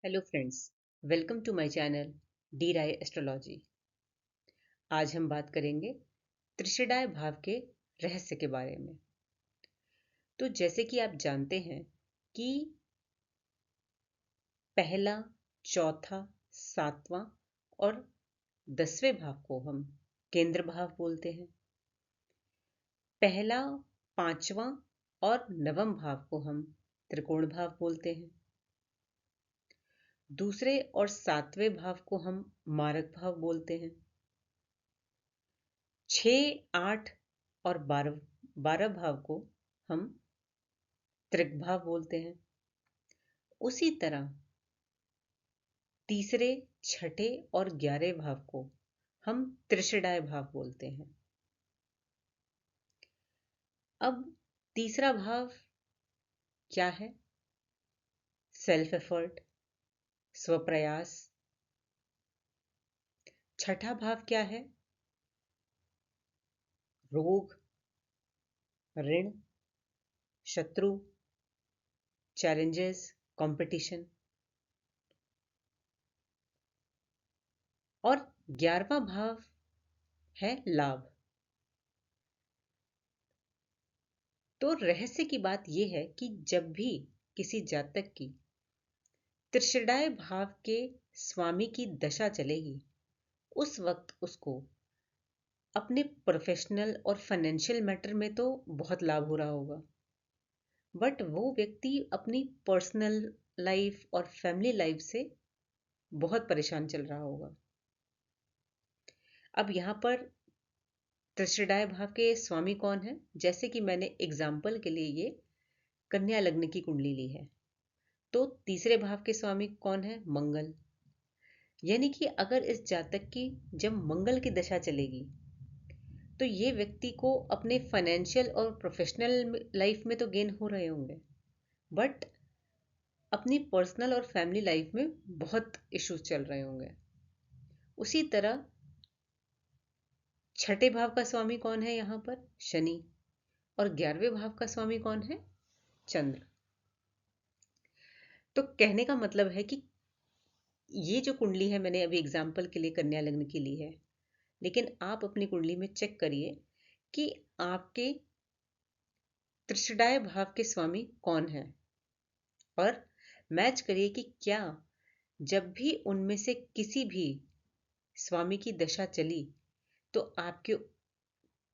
Hello friends, welcome to my channel D Rai astrology. आज हम बात करेंगे त्रिशिडाय भाव के रहस्य के बारे में। तो जैसे कि आप जानते हैं कि पहला, चौथा, सातवां और 10वें भाव को हम केंद्र भाव बोलते हैं। पहला, पांचवां और नवम भाव को हम त्रिकोण भाव बोलते हैं। दूसरे और सातवें भाव को हम मारक भाव बोलते हैं। 6, 8 और 12 भाव को हम त्रिक भाव बोलते हैं। उसी तरह तीसरे, छठे और 11वें भाव को हम त्रिशिडाय भाव बोलते हैं। अब तीसरा भाव क्या है? सेल्फ एफर्ट, स्वप्रयास। छठा भाव क्या है? रोग, ऋण, शत्रु, चैलेंजेस, कंपटीशन। और 11वां भाव है लाभ। तो रहस्य की बात यह है कि जब भी किसी जातक की त्रिशिडाय भाव के स्वामी की दशा चलेगी, उस वक्त उसको अपने प्रोफेशनल और फाइनेंशियल मैटर में तो बहुत लाभ हो रहा होगा, बट वो व्यक्ति अपनी पर्सनल लाइफ और फैमिली लाइफ से बहुत परेशान चल रहा होगा। अब यहाँ पर त्रिशिडाय भाव के स्वामी कौन है? जैसे कि मैंने एग्जाम्पल के लिए ये कन्या लग्न की कुंडली ली है, तो तीसरे भाव के स्वामी कौन है? मंगल। यानी कि अगर इस जातक की जब मंगल की दशा चलेगी तो ये व्यक्ति को अपने फाइनेंशियल और प्रोफेशनल लाइफ में तो गेन हो रहे होंगे, बट अपनी पर्सनल और फैमिली लाइफ में बहुत इश्यूज चल रहे होंगे। उसी तरह छठे भाव का स्वामी कौन है यहाँ पर? शनि। और 11वें भाव का स्वामी कौन है? चंद्र। तो कहने का मतलब है कि ये जो कुंडली है, मैंने अभी एग्जाम्पल के लिए कन्या लग्न की ली है, लेकिन आप अपनी कुंडली में चेक करिए कि आपके त्रिशिडाय भाव के स्वामी कौन है, और मैच करिए कि क्या जब भी उनमें से किसी भी स्वामी की दशा चली तो आपके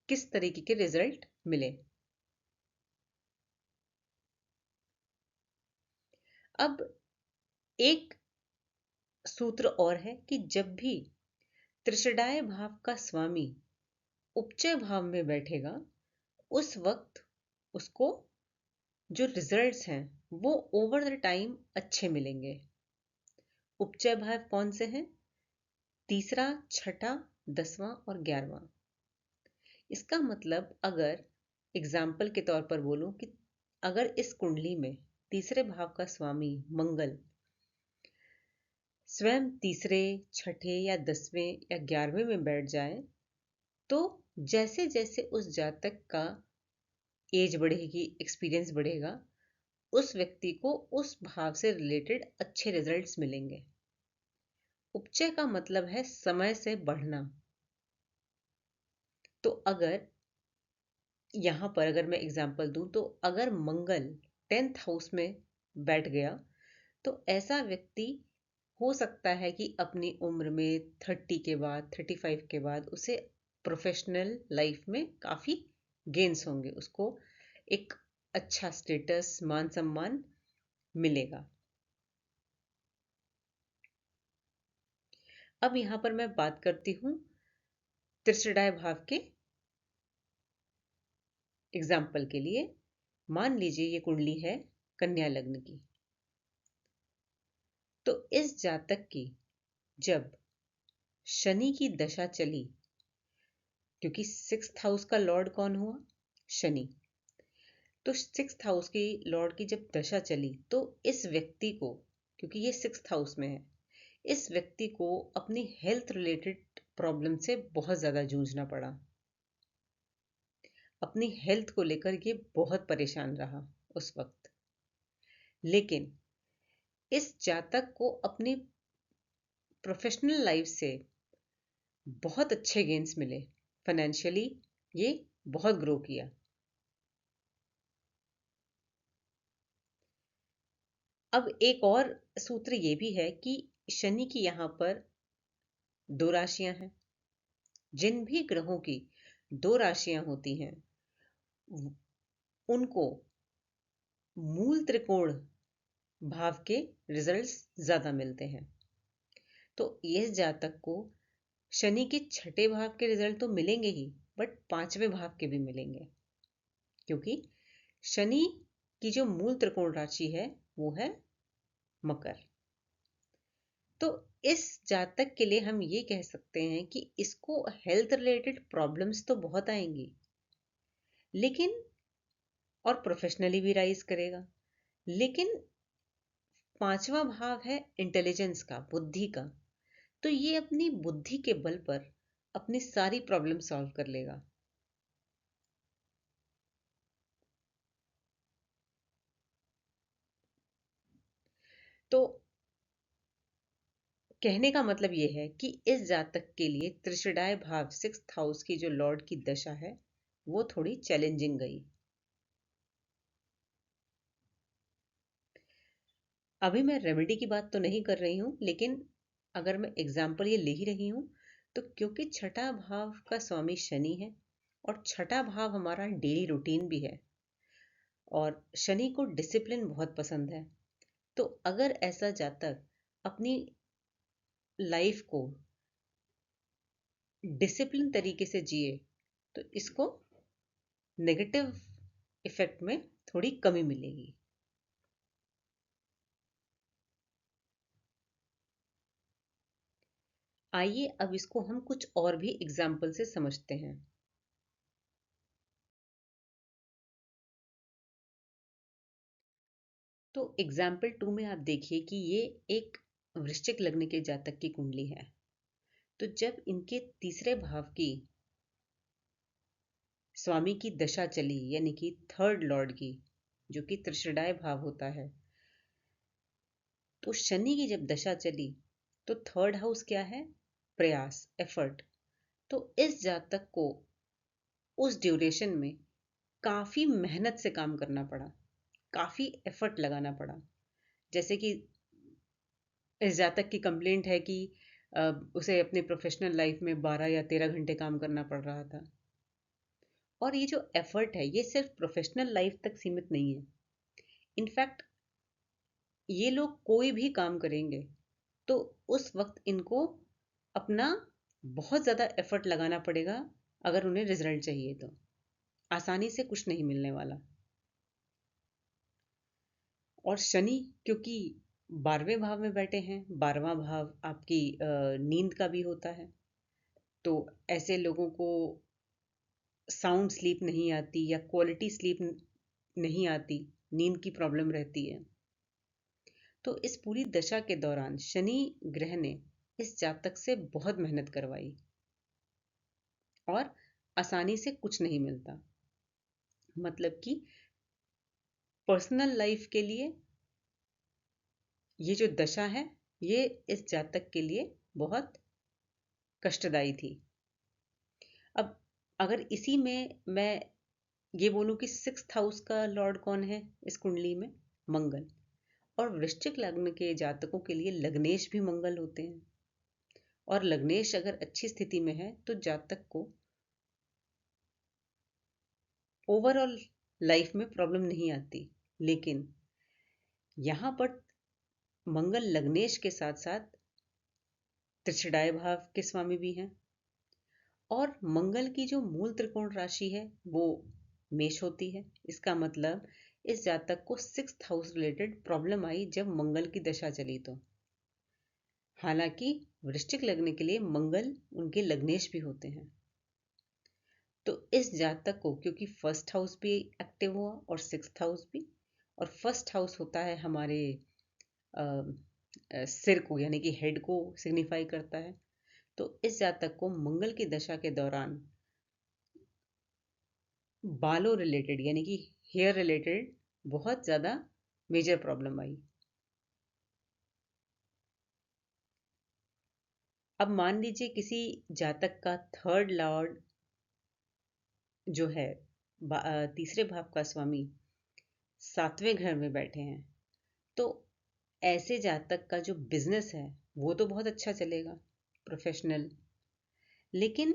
किस तरीके के रिजल्ट मिले। अब एक सूत्र और है कि जब भी त्रिशिडाय भाव का स्वामी उपचय भाव में बैठेगा, उस वक्त उसको जो रिजल्ट्स हैं वो ओवर द टाइम अच्छे मिलेंगे। उपचय भाव कौन से हैं? तीसरा, छठा, 10वां और 11वां। इसका मतलब अगर एग्जाम्पल के तौर पर बोलूं कि अगर इस कुंडली में तीसरे भाव का स्वामी मंगल स्वयं तीसरे, छठे या 10वें या 11वें में बैठ जाए, तो जैसे जैसे उस जातक का एज बढ़ेगी, एक्सपीरियंस बढ़ेगा, उस व्यक्ति को उस भाव से रिलेटेड अच्छे रिजल्ट्स मिलेंगे। उपचय का मतलब है समय से बढ़ना। तो अगर यहां पर अगर मैं एग्जांपल दूं, तो अगर मंगल 10th हाउस में बैठ गया, तो ऐसा व्यक्ति हो सकता है कि अपनी उम्र में 30 के बाद, 35 के बाद उसे प्रोफेशनल लाइफ में काफी गेन्स होंगे, उसको एक अच्छा स्टेटस, मान सम्मान मिलेगा। अब यहां पर मैं बात करती हूं त्रिशिडाय भाव के एग्जाम्पल के लिए। मान लीजिए ये कुंडली है कन्या लग्न की, तो इस जातक की जब शनि की दशा चली, क्योंकि 6th हाउस का लॉर्ड कौन हुआ? शनि। तो 6th हाउस की लॉर्ड की जब दशा चली, तो इस व्यक्ति को, क्योंकि ये 6th हाउस में है, इस व्यक्ति को अपनी हेल्थ रिलेटेड प्रॉब्लम से बहुत ज्यादा जूझना पड़ा। अपनी हेल्थ को लेकर ये बहुत परेशान रहा उस वक्त। लेकिन इस जातक को अपनी प्रोफेशनल लाइफ से बहुत अच्छे गेन्स मिले, फाइनेंशियली ये बहुत ग्रो किया। अब एक और सूत्र ये भी है कि शनि की यहाँ पर दो राशियां हैं। जिन भी ग्रहों की दो राशियां होती हैं उनको मूल त्रिकोण भाव के रिजल्ट्स ज्यादा मिलते हैं। तो इस जातक को शनि के छठे भाव के रिजल्ट तो मिलेंगे ही, बट पांचवें भाव के भी मिलेंगे, क्योंकि शनि की जो मूल त्रिकोण राशि है वो है मकर। तो इस जातक के लिए हम ये कह सकते हैं कि इसको हेल्थ रिलेटेड प्रॉब्लम्स तो बहुत आएंगी, लेकिन और प्रोफेशनली भी राइज करेगा, लेकिन पांचवा भाव है इंटेलिजेंस का, बुद्धि का। तो ये अपनी बुद्धि के बल पर अपनी सारी प्रॉब्लम सॉल्व कर लेगा। तो कहने का मतलब ये है कि इस जातक के लिए त्रिषडाय भाव, 6th हाउस की जो लॉर्ड की दशा है वो थोड़ी चैलेंजिंग गई। अभी मैं रेमेडी की बात तो नहीं कर रही हूं, लेकिन अगर मैं एग्जाम्पल ये ले ही रही हूं तो क्योंकि छठा भाव का स्वामी शनि है और छठा भाव हमारा डेली रूटीन भी है और शनि को डिसिप्लिन बहुत पसंद है, तो अगर ऐसा जातक अपनी लाइफ को डिसिप्लिन तरीके से जिए तो इसको नेगेटिव इफेक्ट में थोड़ी कमी मिलेगी। आइए अब इसको हम कुछ और भी एग्जाम्पल से समझते हैं। तो एग्जाम्पल 2 में आप देखिए कि ये एक वृश्चिक लग्न के जातक की कुंडली है। तो जब इनके तीसरे भाव की स्वामी की दशा चली, यानी कि थर्ड लॉर्ड की, जो कि त्रिषडाय भाव होता है, तो शनि की जब दशा चली तो थर्ड हाउस क्या है? प्रयास, एफर्ट। तो इस जातक को उस ड्यूरेशन में काफी मेहनत से काम करना पड़ा, काफी एफर्ट लगाना पड़ा। जैसे कि इस जातक की कंप्लेंट है कि उसे अपने प्रोफेशनल लाइफ में 12 या 13 घंटे काम करना पड़ रहा था। और ये जो एफर्ट है ये सिर्फ प्रोफेशनल लाइफ तक सीमित नहीं है। इनफैक्ट ये लोग कोई भी काम करेंगे तो उस वक्त इनको अपना बहुत ज़्यादा एफर्ट लगाना पड़ेगा अगर उन्हें रिजल्ट चाहिए तो। आसानी से कुछ नहीं मिलने वाला। और शनि क्योंकि 12वें भाव में बैठे हैं, 12वां भाव आपकी नींद का भी होता है, तो ऐसे लोगों को साउंड स्लीप नहीं आती या क्वालिटी स्लीप नहीं आती, नींद की प्रॉब्लम रहती है। तो इस पूरी दशा के दौरान शनि ग्रह ने इस जातक से बहुत मेहनत करवाई और आसानी से कुछ नहीं मिलता। मतलब कि पर्सनल लाइफ के लिए ये जो दशा है ये इस जातक के लिए बहुत कष्टदायी थी। अब अगर इसी में मैं ये बोलूं कि 6th हाउस का लॉर्ड कौन है इस कुंडली में? मंगल। और वृश्चिक लग्न के जातकों के लिए लग्नेश भी मंगल होते हैं, और लग्नेश अगर अच्छी स्थिति में है तो जातक को ओवरऑल लाइफ में प्रॉब्लम नहीं आती। लेकिन यहां पर मंगल लग्नेश के साथ साथ त्रिषडाय भाव के स्वामी भी हैं, और मंगल की जो मूल त्रिकोण राशि है वो मेष होती है। इसका मतलब इस जातक को 6th हाउस रिलेटेड प्रॉब्लम आई जब मंगल की दशा चली तो। हालांकि वृश्चिक लग्न के लिए मंगल उनके लग्नेश भी होते हैं। तो इस जातक को क्योंकि फर्स्ट हाउस भी एक्टिव हुआ और 6th हाउस भी, और फर्स्ट हाउस होता है हमारे सिर को, यानी कि हेड को सिग्निफाई करता है। तो इस जातक को मंगल की दशा के दौरान बालों रिलेटेड, यानी कि हेयर रिलेटेड बहुत ज़्यादा मेजर प्रॉब्लम आई। अब मान लीजिए किसी जातक का थर्ड लॉर्ड जो है, तीसरे भाव का स्वामी सातवें घर में बैठे हैं, तो ऐसे जातक का जो बिजनेस है वो तो बहुत अच्छा चलेगा, प्रोफेशनल। लेकिन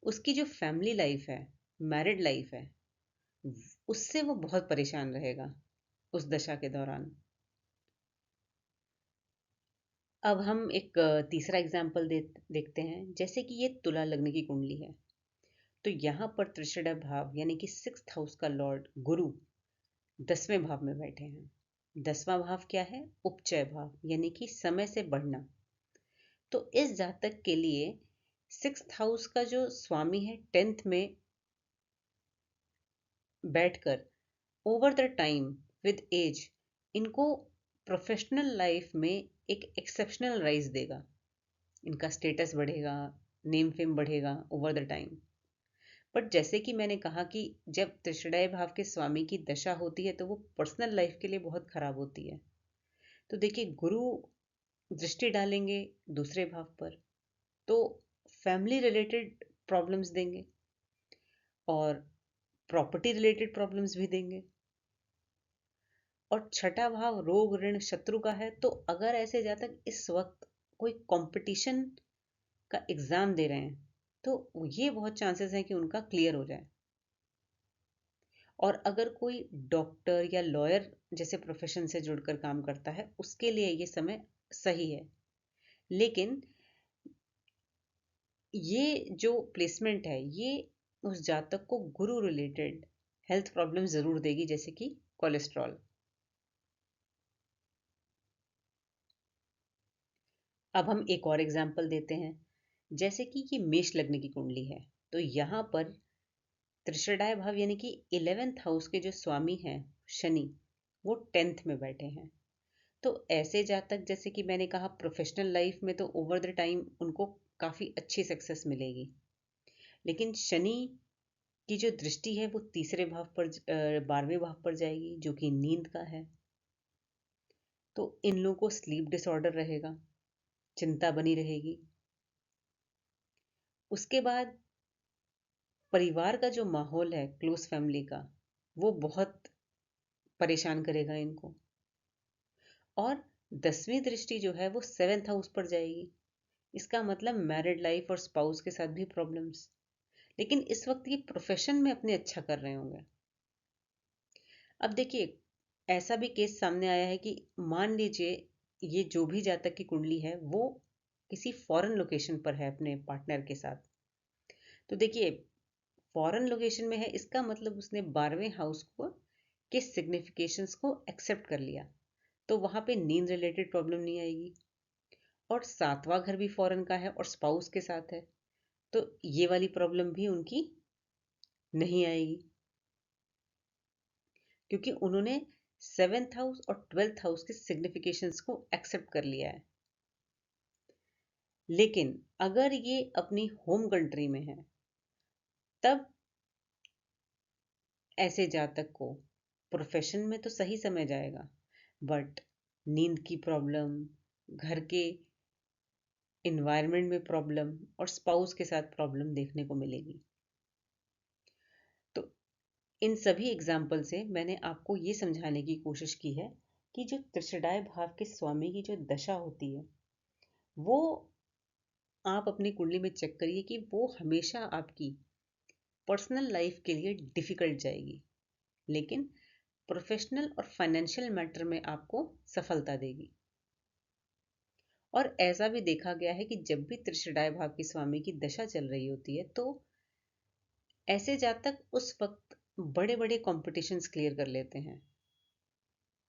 उसकी जो फैमिली लाइफ है, मैरिड लाइफ है, उससे वो बहुत परेशान रहेगा उस दशा के दौरान। अब हम एक तीसरा एग्जाम्पल देखते हैं। जैसे कि ये तुला लग्न की कुंडली है, तो यहाँ पर त्रिषेढ़ भाव यानी कि 6th हाउस का लॉर्ड गुरु 10वें भाव में बैठे हैं। 10वां भाव क्या है? उपचय भाव, यानी कि समय से बढ़ना। तो इस जातक के लिए 6th हाउस का जो स्वामी है 10th में बैठकर over the time with as इनको प्रोफेशनल लाइफ में एक एक्सेप्शनल राइज देगा। इनका स्टेटस बढ़ेगा, नेम फेम बढ़ेगा ओवर द टाइम। बट जैसे कि मैंने कहा कि जब त्रिषेढ़ भाव के स्वामी की दशा होती है तो वो पर्सनल लाइफ के लिए बहुत खराब होती है। तो देखिए, गुरु दृष्टि डालेंगे दूसरे भाव पर, तो फैमिली रिलेटेड प्रॉब्लम्स देंगे और प्रॉपर्टी रिलेटेड प्रॉब्लम्स भी देंगे। और छठा भाव रोग ऋण शत्रु का है, तो अगर ऐसे जातक इस वक्त कोई कंपटीशन का एग्जाम दे रहे हैं तो ये बहुत चांसेस हैं कि उनका क्लियर हो जाए। और अगर कोई डॉक्टर या लॉयर जैसे प्रोफेशन से जुड़कर काम करता है उसके लिए ये समय सही है। लेकिन ये जो प्लेसमेंट है ये उस जातक को गुरु रिलेटेड हेल्थ प्रॉब्लम जरूर देगी, जैसे कि कोलेस्ट्रॉल। अब हम एक और एग्जाम्पल देते हैं। जैसे कि ये मेष लग्न की कुंडली है, तो यहाँ पर त्रिषेढ़ भाव यानी कि 11th हाउस के जो स्वामी हैं शनि, वो 10th में बैठे हैं। तो ऐसे जातक, जैसे कि मैंने कहा, प्रोफेशनल लाइफ में तो ओवर द टाइम उनको काफ़ी अच्छी सक्सेस मिलेगी। लेकिन शनि की जो दृष्टि है वो तीसरे भाव पर 12वें भाव पर जाएगी, जो कि नींद का है। तो इन लोगों को स्लीप डिसऑर्डर रहेगा, चिंता बनी रहेगी। उसके बाद परिवार का जो माहौल है क्लोज फैमिली का, वो बहुत परेशान करेगा इनको। और 10वीं दृष्टि जो है वो 7th हाउस पर जाएगी। इसका मतलब मैरिड लाइफ और स्पाउस के साथ भी प्रॉब्लम्स। लेकिन इस वक्त ये प्रोफेशन में अपने अच्छा कर रहे होंगे। अब देखिए, ऐसा भी केस सामने आया है कि मान लीजिए ये जो भी जातक की कुंडली है वो किसी फॉरेन लोकेशन पर है अपने पार्टनर के साथ। तो देखिए, फॉरेन लोकेशन में है, इसका मतलब उसने 12वें हाउस को के सिग्निफिकेशंस को एक्सेप्ट कर लिया, तो वहां पे नींद रिलेटेड प्रॉब्लम नहीं आएगी। और 7वां घर भी फॉरेन का है और स्पाउस के साथ है, तो ये वाली प्रॉब्लम भी उनकी नहीं आएगी, क्योंकि उन्होंने 7th हाउस और 12th हाउस के सिग्निफिकेशंस को एक्सेप्ट कर लिया है। लेकिन अगर ये अपनी होम कंट्री में है, तब ऐसे जातक को प्रोफेशन में तो सही समय जाएगा, बट नींद की प्रॉब्लम, घर के इन्वायरमेंट में प्रॉब्लम और स्पाउस के साथ प्रॉब्लम देखने को मिलेगी। तो इन सभी एग्जाम्पल से मैंने आपको ये समझाने की कोशिश की है कि जो त्रिषेढ़ भाव के स्वामी की जो दशा होती है वो आप अपनी कुंडली में चेक करिए कि वो हमेशा आपकी पर्सनल लाइफ के लिए डिफिकल्ट जाएगी, लेकिन प्रोफेशनल और फाइनेंशियल मैटर में आपको सफलता देगी। और ऐसा भी देखा गया है कि जब भी त्रिषेढ़ भाव की स्वामी की दशा चल रही होती है तो ऐसे जातक उस वक्त बड़े बड़े कॉम्पिटिशन्स क्लियर कर लेते हैं।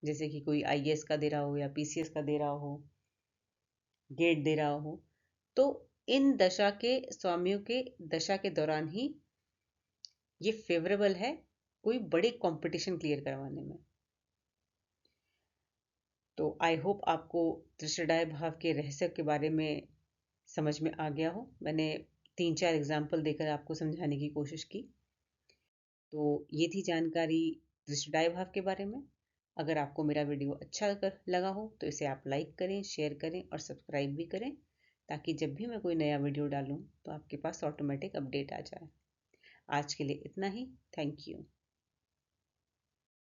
जैसे कि कोई आईएएस का दे रहा हो या पीसीएस का दे रहा हो, गेट दे रहा हो, तो इन दशा के स्वामियों के दशा के दौरान ही ये फेवरेबल है कोई बड़े कंपटीशन क्लियर करवाने में। तो आई होप आपको त्रिषेढ़ भाव के रहस्य के बारे में समझ में आ गया हो। मैंने 3-4 एग्जाम्पल देकर आपको समझाने की कोशिश की। तो ये थी जानकारी त्रिषेढ़ भाव के बारे में। अगर आपको मेरा वीडियो अच्छा लगा हो तो इसे आप लाइक करें, शेयर करें और सब्सक्राइब भी करें, ताकि जब भी मैं कोई नया वीडियो डालूं तो आपके पास ऑटोमेटिक अपडेट आ जाए। आज के लिए इतना ही। Thank you.